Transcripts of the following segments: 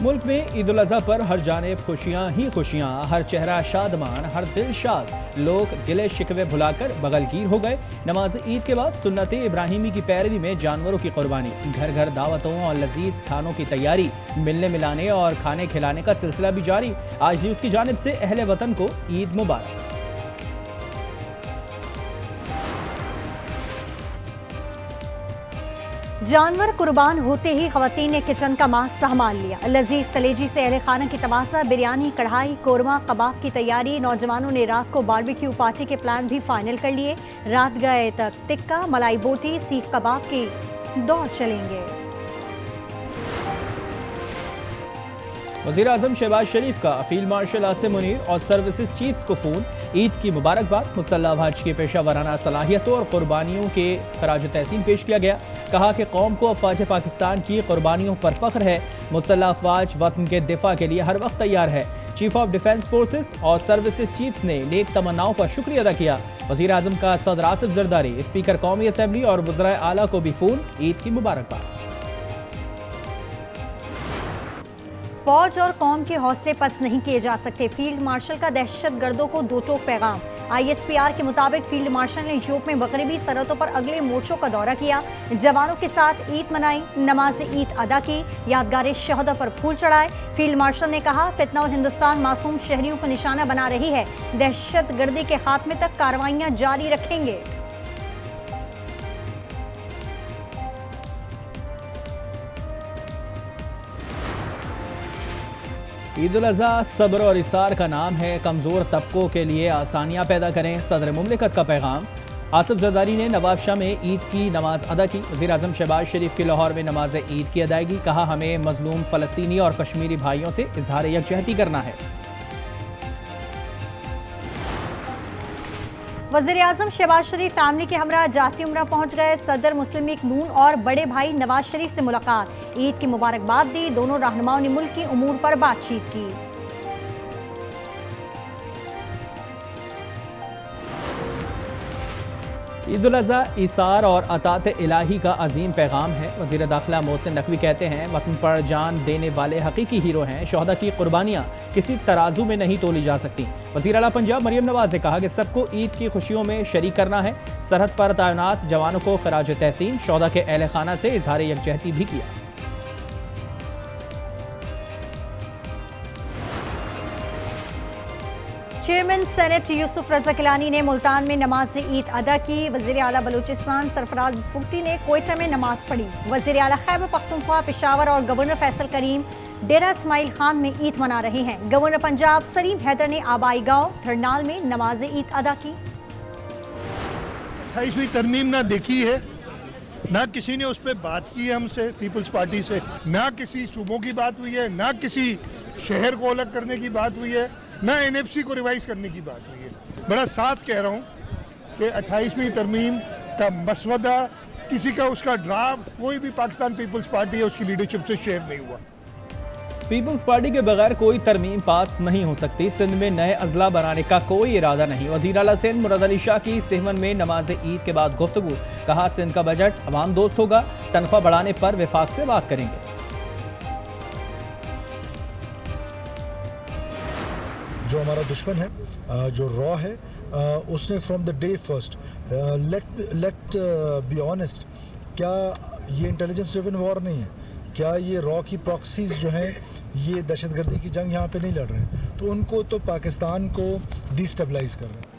मुल्क में ईद उल अज़हा पर हर जानिब खुशियाँ ही खुशियाँ, हर चेहरा शादमान, हर दिल शाद। लोग गिले शिकवे भुलाकर बगलगीर हो गए। नमाज ईद के बाद सुन्नत इब्राहिमी की पैरवी में जानवरों की कुर्बानी, घर घर दावतों और लजीज खानों की तैयारी, मिलने मिलाने और खाने खिलाने का सिलसिला भी जारी। आज न्यूज़ की जानिब से अहले वतन को ईद मुबारक। जानवर कुर्बान होते ही खवातीन ने किचन का मांस संभाल लिया। लजीज कलेजी से अहले खाना की तमाशा, बिरयानी, कढ़ाई, कोरमा, कबाब की तैयारी। नौजवानों ने रात को बारबेक्यू पार्टी के प्लान भी फाइनल कर लिए। रात गए तक टिक्का, मलाई बोटी, सीख कबाब की दौड़ चलेंगे। वज़ीर आज़म शहबाज शरीफ का फील्ड मार्शल आसिम मुनीर और सर्विसेज चीफ्स को फ़ोन, ईद की मुबारकबाद। मुसल्लह अफवाज की पेशा वराना सलाहियतों और कुर्बानियों के खराज तहसीन पेश किया गया। कहा कि कौम को अफवाज पाकिस्तान की कुर्बानियों पर फ़ख्र है। मुसल्लह अफवाज वतन के दिफा के लिए हर वक्त तैयार है। चीफ ऑफ डिफेंस फोर्सेस और सर्विसेज चीफ्स ने नेक तमन्नाओं पर शुक्रिया अदा किया। वज़ीर आज़म का सदर आसिफ जरदारी, स्पीकर कौमी असम्बली और वज़राए आला को भी फ़ोन, ईद की मुबारकबाद। फौज और कौम के हौसले पस्त नहीं किए जा सकते। फील्ड मार्शल का दहशत गर्दों को दो टोक पैगाम। ISPR के मुताबिक फील्ड मार्शल ने यूरोप में मगरबी सरहदों पर अगले मोर्चों का दौरा किया, जवानों के साथ ईद मनाई, नमाज ईद अदा की, यादगार शहदा पर फूल चढ़ाए। फील्ड मार्शल ने कहा, फितना और हिंदुस्तान मासूम शहरियों को निशाना बना रही है। दहशत गर्दी के खात्मे तक कार्रवाइयां जारी रखेंगे। ईद उल अज़हा सब्र और इसार का नाम है, कमज़ोर तबकों के लिए आसानियाँ पैदा करें। सदर मुमलिकत का पैगाम। आसिफ जरदारी ने नवाबशाह में ईद की नमाज अदा की। वज़ीर आज़म शहबाज शरीफ की लाहौर में नमाज ईद की अदायगी। कहा, हमें मजलूम फ़लस्तीनी और कश्मीरी भाइयों से इजहार यकजहती करना है। वज़ीर आज़म शहबाज शरीफ फैमिली के हमरा जाती उम्रा पहुंच गए। सदर मुस्लिम लीग नून और बड़े भाई नवाज शरीफ से मुलाकात, ईद की मुबारकबाद दी। दोनों रहनुमाओं ने मुल्क की उमूर पर बातचीत की। ईद उल अज़हा ईसार और अतात इलाही का अजीम पैगाम है। वज़ीर दाखिला मोहसिन नकवी कहते हैं, वतन पर जान देने वाले हकीकी हीरो हैं। शोहदा की कुर्बानियाँ किसी तराजू में नहीं तोली जा सकती। वज़ीर आला पंजाब मरियम नवाज ने कहा कि सबको ईद की खुशियों में शरीक करना है। सरहद पर तैनात जवानों को खराज तहसीन, शोहदा के अहले खाना से इजहार यकजहती भी किया। चेयरमैन सेनेट यूसुफ रज़ा गिलानी ने मुल्तान में नमाज ईद अदा की। वज़ीर आला बलूचिस्तान सरफराज भुट्टी ने कोयटा में नमाज पढ़ी। वज़ीर आला खैबर पख्तूनख्वा पेशावर और गवर्नर फैसल करीम डेरा इस्माइल खान में ईद मना रहे हैं। गवर्नर पंजाब सलीम हैदर ने आबाई गांव धरनाल में नमाज ईद अदा की। 28वीं तरमीम ना देखी है, ना किसी ने उस पर बात की है हमसे पीपल्स पार्टी से, ना किसी सूबों की बात हुई है, ना किसी शहर को अलग करने की बात हुई है, ना NFC को रिवाइज करने की बात हुई है। बड़ा साफ कह रहा हूँ कि 28वीं तरमीम का मसवदा किसी का उसका ड्राफ्ट कोई भी पाकिस्तान पीपल्स पार्टी है उसकी लीडरशिप से शेयर नहीं हुआ। पीपल्स पार्टी के बगैर कोई तरमीम पास नहीं हो सकती। सिंध में नए अजला बनाने का कोई इरादा नहीं। वज़ीर आला सिंध मुराद अली शाह की सेहवन में नमाज ईद के बाद गुफ्तगू। कहा, सिंध का बजट अवाम दोस्त होगा, तनख्वाह बढ़ाने पर विफाक से बात करेंगे। जो हमारा दुश्मन है, जो रॉ है, उसने from the day first, let be honest, क्या ये इंटेलिजेंस ड्रिवन वॉर नहीं है? क्या ये रॉ की प्रॉक्सीज जो हैं ये दहशतगर्दी की जंग यहाँ पे नहीं लड़ रहे हैं? तो उनको तो पाकिस्तान को डिस्टेबलाइज कर रहे हैं।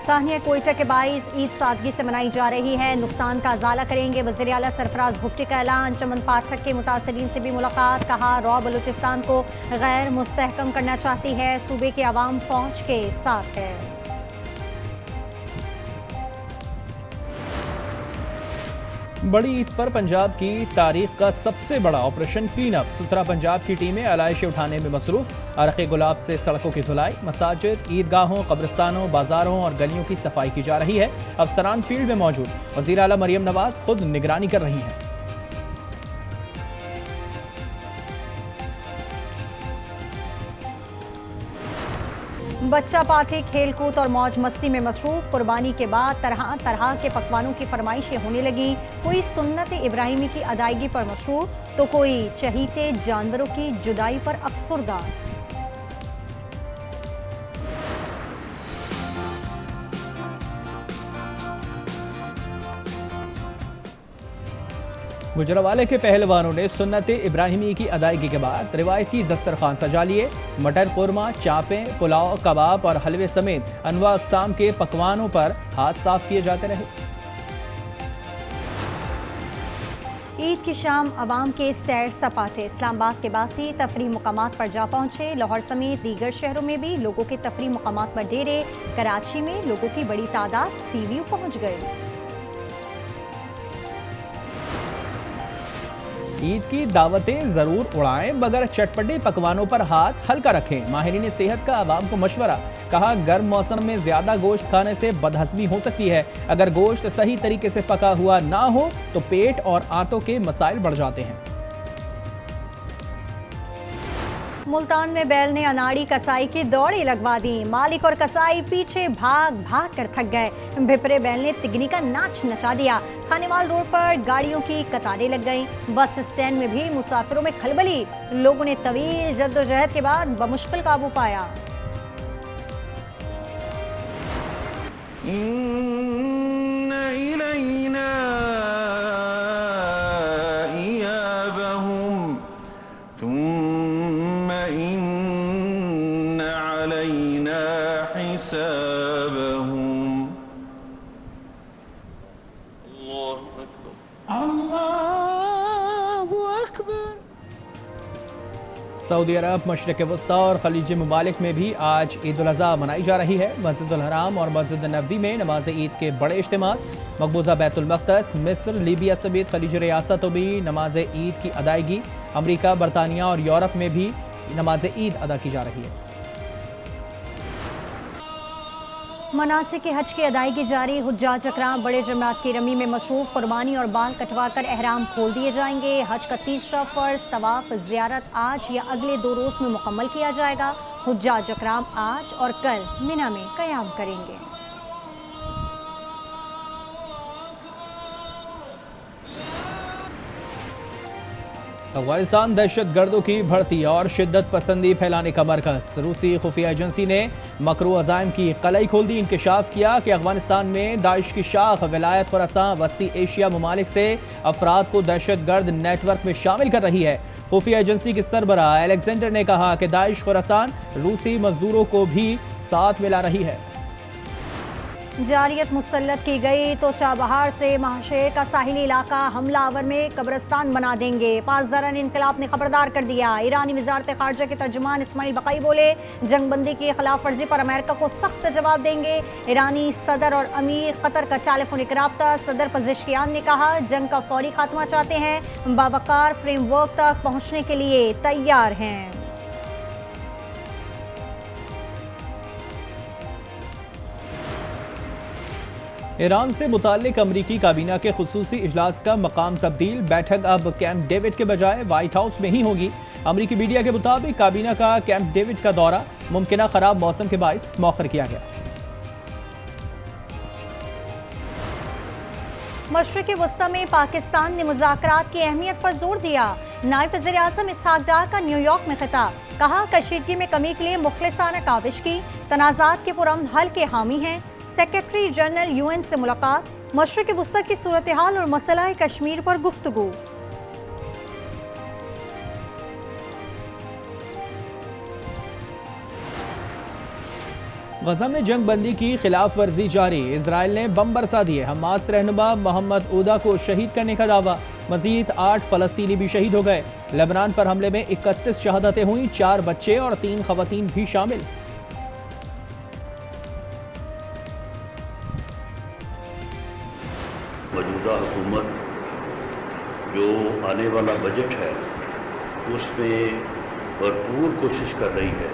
साहनिया कोयटा के 22 ईद सादगी से मनाई जा रही है। नुकसान का अजाला करेंगे। वज़ीर आला सरफराज भुट्टी का ऐलान। चमन पाठक के मुतासरीन से भी मुलाकात। कहा, रॉ बलूचिस्तान को गैर मुस्तहकम करना चाहती है, सूबे के अवाम फौज के साथ है। बड़ी ईद पर पंजाब की तारीख का सबसे बड़ा ऑपरेशन क्लीन अप। 17 पंजाब की टीमें आलाइशें उठाने में मसरूफ। अरक़े गुलाब से सड़कों की धुलाई, मसाजिद, ईदगाहों, कब्रिस्तानों, बाजारों और गलियों की सफाई की जा रही है। अफसरान फील्ड में मौजूद। वज़ीर आला मरियम नवाज खुद निगरानी कर रही हैं। बच्चा पार्टी खेलकूद और मौज मस्ती में मसरूफ। कुर्बानी के बाद तरह तरह के पकवानों की फरमाइशें होने लगी। कोई सुन्नत इब्राहिमी की अदायगी पर मसरूफ तो कोई चहीते जानवरों की जुदाई पर अफसुरदा। गुजरावाले के पहलवानों ने सुन्नत इब्राहिमी की अदायगी के बाद रिवायती दस्तरखान सजा लिए। मटर कुरमा, चापें, पुलाव, कबाब और हलवे समेत अनवा अक़साम के पकवानों पर हाथ साफ किए जाते रहे। ईद की शाम अवाम के सैर सपाटे। इस्लामाबाद के बासी तफरी मुकामात पर जा पहुंचे। लाहौर समेत दीगर शहरों में भी लोगों के तफरी मुकामात पर डेरे। कराची में लोगों की बड़ी तादाद सीव्यू पहुंच गई। ईद की दावतें जरूर उड़ाएं मगर चटपटे पकवानों पर हाथ हल्का रखें। माहिरीन सेहत का आवाम को मशवरा। कहा, गर्म मौसम में ज्यादा गोश्त खाने से बदहजमी हो सकती है। अगर गोश्त सही तरीके से पका हुआ ना हो तो पेट और आंतों के मसाइल बढ़ जाते हैं। मुल्तान में बैल ने अनाड़ी कसाई की दौड़ी लगवा दी। मालिक और कसाई पीछे भाग भाग कर थक गए। भिपरे बैल ने तिगनी का नाच नचा दिया। खानेवाल रोड पर गाड़ियों की कतारें लग गईं। बस स्टैंड में भी मुसाफिरों में खलबली। लोगों ने तवील जद्दोजहद के बाद बमुश्किल काबू पाया। सऊदी अरब, मशरिक़ वस्ता और खलीज ममालिक में भी आज ईद उल अज़हा मनाई जा रही है। मस्जिद उल हराम और मस्जिद नबवी में नमाज ईद के बड़े इज्तिमात। मकबूजा बैतुल मक़दस, मिस्र, लीबिया समेत खलीज रियासतों में नमाज ईद की अदायगी। अमरीका, बरतानिया और यूरोप में भी नमाज ईद अदा की जा रही है। मनासिक हज की अदायगी जारी। हुज्जाज अकराम बड़े जमात की रमी में मसरूफ। कुर्बानी और बाल कटवा कर एहराम खोल दिए जाएंगे। हज का तीसरा फर्ज तवाफ ज़ियारत आज या अगले 2 रोज़ में मुकम्मल किया जाएगा। हुज्जाज अकराम आज और कल मिना में क़याम करेंगे। अफगानिस्तान दहशत गर्दों की बढ़ती और शिद्दत पसंदी फैलाने का मरकज। रूसी खुफिया एजेंसी ने मकरू अज़ाइम की कलई खोल दी। इंकशाफ किया कि अफगानिस्तान में दाइश की शाख विलायत खुरासान वस्ती एशिया ममालिक से अफराद को दहशत गर्द नेटवर्क में शामिल कर रही है। खुफिया एजेंसी के सरबराह अलेक्जेंडर ने कहा कि दाइश खुरासान रूसी मजदूरों को भी साथ मिला रही है। जारियत मुसल्लत की गई तो चाबहार से महाशय का साहिली इलाका हमलावर में कब्रिस्तान बना देंगे। पासदारान इनकलाब ने खबरदार कर दिया। ईरानी वजारत खारजा के तर्जुमान इस्माइल बकाई बोले, जंगबंदी की खिलाफ वर्जी पर अमेरिका को सख्त जवाब देंगे। ईरानी सदर और अमीर कतर का टेलीफोनिक राब्ता। सदर पज़ेश्कियान ने कहा, जंग का फौरी खात्मा चाहते हैं, बावकार फ्रेमवर्क तक पहुँचने के लिए तैयार हैं। ईरान से मुताल्लिक अमरीकी काबीना के खुसूसी इजलास का मकाम तब्दील। बैठक अब कैंप डेविड के बजाय व्हाइट हाउस में ही होगी। अमरीकी मीडिया के मुताबिक काबीना का कैंप डेविड का दौरा मुमकिन खराब मौसम के बाइस मौखर किया गया। मशरिक़ वस्ता में पाकिस्तान ने मुज़ाकरात की अहमियत पर जोर दिया। नायब वज़ीर-ए-आज़म इसहाक डार का न्यूयॉर्क में खिताब। कहा, कशीदगी में कमी के लिए मुखलिसाना काविश की। तनाज़ात के पुरअमन हल के हामी हैं। सेक्रेटरी जनरल यूएन से मुलाकात। मशरिक़ वस्ता की सूरत हाल और मसला कश्मीर पर गुफ्तगू। गजा में जंग बंदी की खिलाफ वर्जी जारी। इजराइल ने बम बरसा दिए। हमास रहनुमा मोहम्मद ऊदा को शहीद करने का दावा। मजीद 8 फ़लस्तीनी भी शहीद हो गए। लेबनान पर हमले में 31 शहादतें हुई। 4 बच्चे और 3 खवातीन भी शामिल। मौजूदा हुकूमत जो आने वाला बजट है उसमें भरपूर कोशिश कर रही है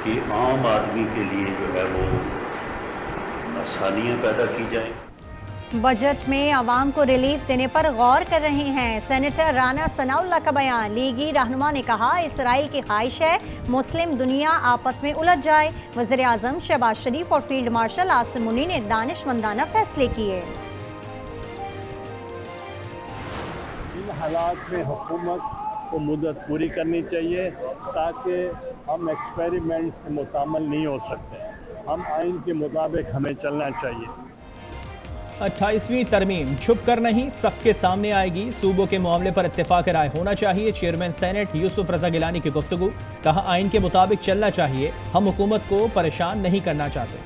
कि आम आदमी के लिए जो है वो आसानियाँ पैदा की जाएं। बजट में आवाम को रिलीफ देने पर गौर कर रहे हैं। सेनेटर राना सनाउल्लाह का बयान। लीगी रहनुमा ने कहा, इसराइल की ख्वाहिश है मुस्लिम दुनिया आपस में उलझ जाए। वज़ीर आज़म शहबाज शरीफ और फील्ड मार्शल आसिम मुनी ने दानिशमंदाना फैसले किए। इन हालात में हुकूमत को मुद्दत पूरी करनी चाहिए ताकि हम एक्सपेरिमेंट्स के मुताबिक नहीं हो सकते। हम आइन के मुताबिक हमें चलना चाहिए। 28वीं तरमीम छुप कर नहीं सबके सामने आएगी। सूबों के मामले पर इत्तेफाक राय होना चाहिए। चेयरमैन सेनेट यूसुफ रजा गिलानी की गुफ्तगू। कहा, आइन के मुताबिक चलना चाहिए, हम हुकूमत को परेशान नहीं करना चाहते।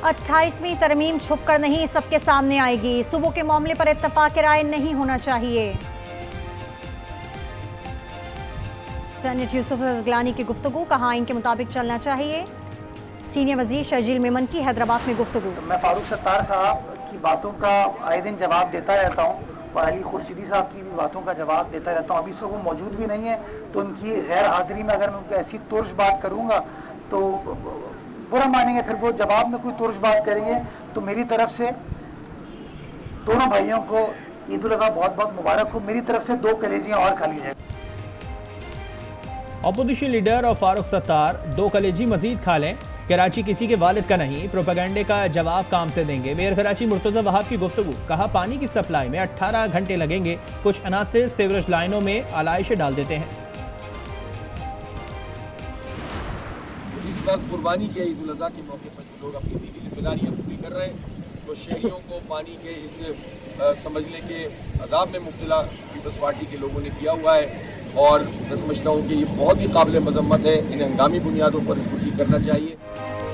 28वीं तरमीम छुप कर नहीं सबके सामने आएगी। सूबों के मामले पर इत्तेफाक राय नहीं होना चाहिए। सेनेट यूसुफ गिलानी की गुफ्तगू। कहा, इनके मुताबिक चलना चाहिए। सीनियर वजीर शर्जील मेमन की हैदराबाद में गुफ्तगू। मैं फारूक सत्तार साहब की बातों का आए दिन जवाब देता रहता हूँ और अली खुर्शीदी साहब की भी बातों का जवाब देता रहता हूँ। अभी से वो मौजूद भी नहीं है तो उनकी गैर हाजिरी में अगर मैं उनको ऐसी तुर्श बात करूँगा तो बुरा मानेंगे। फिर वो जवाब में कोई तुर्श बात करेंगे तो मेरी तरफ से दोनों भाइयों को ईद उल अज़हा बहुत बहुत मुबारक हो। मेरी तरफ से 2 कलेजियाँ और खा लीजिए। अपोजिशन लीडर और फारूक सत्तार 2 कलेजी मजीद खा लें। कराची किसी के वालिद का नहीं, प्रोपेगेंडे का जवाब काम से देंगे। मेयर कराची मुर्तज़ा वहाब की गुफ्तगू। कहा, पानी की सप्लाई में 18 घंटे लगेंगे। कुछ अनासिर सीवरेज लाइनों में आलाइशें डाल देते हैं। इस वक्त कुर्बानी के ईद उल अज़हा के मौके पर जो लोग अपनी दीनी जिम्मेदारियाँ पूरी कर रहे हैं तो शहरियों को पानी के इस समझने के अजाब में मुब्तला पीपल्स पार्टी के लोगों ने किया हुआ है और मैं समझता हूँ कि ये बहुत ही काबिल मजम्मत है। इन्हें हंगामी बुनियादों पर इसको ठीक करना चाहिए।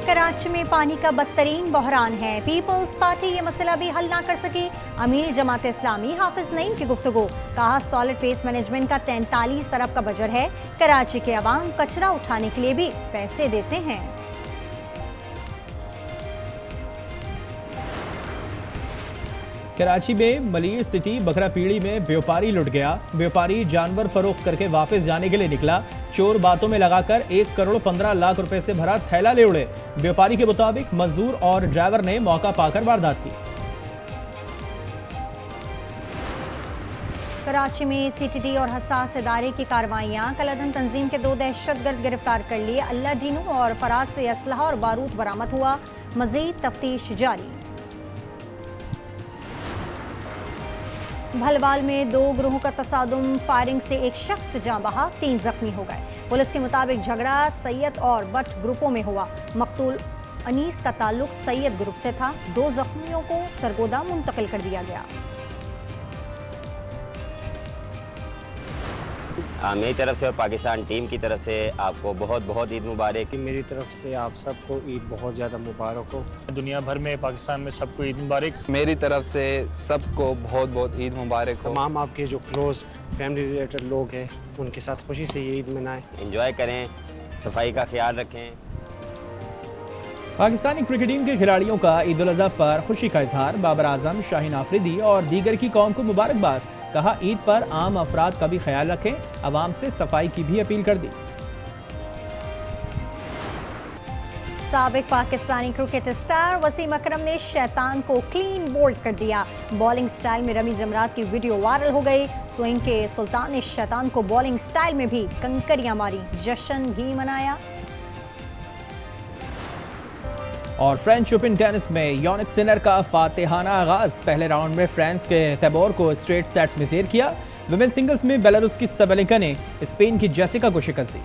कराची में पानी का बदतरीन बहरान है। पीपल्स पार्टी ये मसला भी हल ना कर सकी। अमीर जमात इस्लामी हाफिज नईम की गुफ्तगू। कहा, सॉलिड वेस्ट मैनेजमेंट का 43 अरब का बजट है। कराची के अवाम कचरा उठाने के लिए भी पैसे देते हैं। कराची में मलिर सिटी बकरा पीड़ी में व्यापारी लुट गया। व्यापारी जानवर फरोख्त करके वापस जाने के लिए निकला। चोर बातों में लगाकर 1 करोड़ 15 लाख रुपए से भरा थैला ले उड़े। व्यापारी के मुताबिक मजदूर और ड्राइवर ने मौका पाकर वारदात की। कराची में सीटीडी और हसास इदारे की कार्रवाइयां। कलादन तंजीम के 2 दहशतगर्द गिरफ्तार कर लिए। अल्लाह डीनू और फराज से असलहा और बारूद बरामद हुआ। मजीद तफ्तीश जारी। भलवाल में 2 ग्रोहों का तसादुम। फायरिंग से 1 शख्स जाँ बहा, 3 जख्मी हो गए। पुलिस के मुताबिक झगड़ा सैयद और बट ग्रुपों में हुआ। मकतूल अनीस का ताल्लुक सैयद ग्रुप से था। 2 जख्मियों को सरगोदा मुंतकिल कर दिया गया। मेरी तरफ से और पाकिस्तान टीम की तरफ से आपको बहुत बहुत ईद मुबारक। मेरी तरफ से आप सबको ईद बहुत ज़्यादा मुबारक हो। दुनिया भर में पाकिस्तान में सबको ईद मुबारक। मेरी तरफ से सबको बहुत बहुत ईद मुबारक हो। तमाम आपके जो क्लोज फैमिली रिलेटेड लोग हैं उनके साथ खुशी से ये ईद मनाएं। एंजॉय करें, सफाई का ख्याल रखें। पाकिस्तानी क्रिकेट टीम के खिलाड़ियों का ईद उल अज़हा पर खुशी का इजहार। बाबर आजम, शाहीन आफरीदी और दीगर की कौम को मुबारकबाद। कहा, ईद पर आम अफराद का भी ख्याल रखें। अवाम से सफाई की भी अपील कर दी। साबिक पाकिस्तानी क्रिकेट स्टार वसीम अकरम ने शैतान को क्लीन बोल्ड कर दिया। बॉलिंग स्टाइल में रमी जमरात की वीडियो वायरल हो गई। स्विंग के सुल्तान ने शैतान को बॉलिंग स्टाइल में भी कंकरियां मारी। जश्न भी मनाया। और फ्रेंच ओपन टेनिस में यानिक सिनर का फातिहाना आगाज। पहले राउंड में फ्रांस के तैबोर को स्ट्रेट सेट्स में शेर किया। विमेन सिंगल्स में बेलारूस की सबलेंका ने स्पेन की जेसिका को शिकस्त दी।